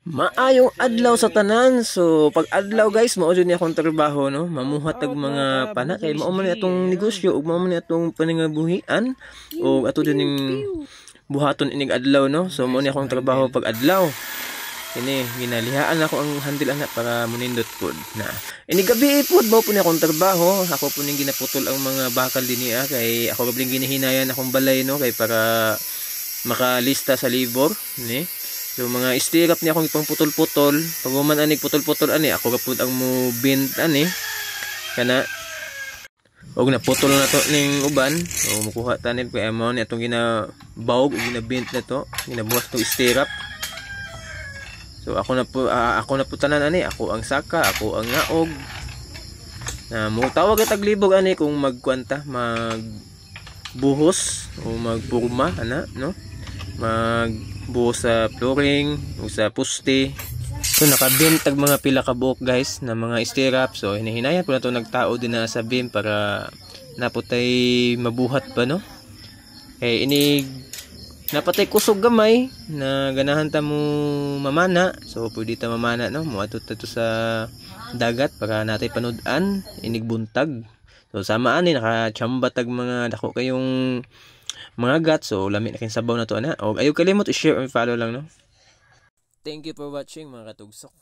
Maayong adlaw sa tanan. So pag adlaw guys, mao jud ni akong trabaho no, mamuhat og mga pana kay mao man ni atong negosyo ug mao man ni atong paningabuhian o ato din ning buhaton inig adlaw no. So mao ni akong trabaho pag adlaw. Ini ginalihaan ako ang handle ana para munindot pod na. Ini gabi pod mao po ni akong trabaho. Ako po ning ginaputol ang mga bakal dinhi kay ako gabling ginihinayan akong balay no kay para makalista sa libor ni. So mga istirap niya akong ipang putol-putol. Pag man anig putol-putol ani ako gapud ang mo bint ani. Kana og naputol na to ning uban. So mukuha tanin kay amo ni atong ginabawog ug ginabint na to. Ginabuhat to istirap. So ako na po tanan ani, ako ang saka, ako ang ngaog. Na mo tawag at taglibog ani kung magkwanta, magbuhos o magpurma ana no. Magbuhos sa flooring o sa poste. So nakabintag mga pila ka buok guys na mga stirrup. So hinahinayan po na to nagtao din na sa beam para naputay mabuhat pa no. Eh inig napatay kusog gamay na ganahan ta mo mamana. So pwede ta mamana no, moadto ta to sa dagat para natay panud-an inig buntag. So samaan ni nakachamba tag mga dako kayong mga gat. So lami na kin sabaw na to ana. Og ayaw kalimot i-share and follow lang no. Thank you for watching mga katugsok.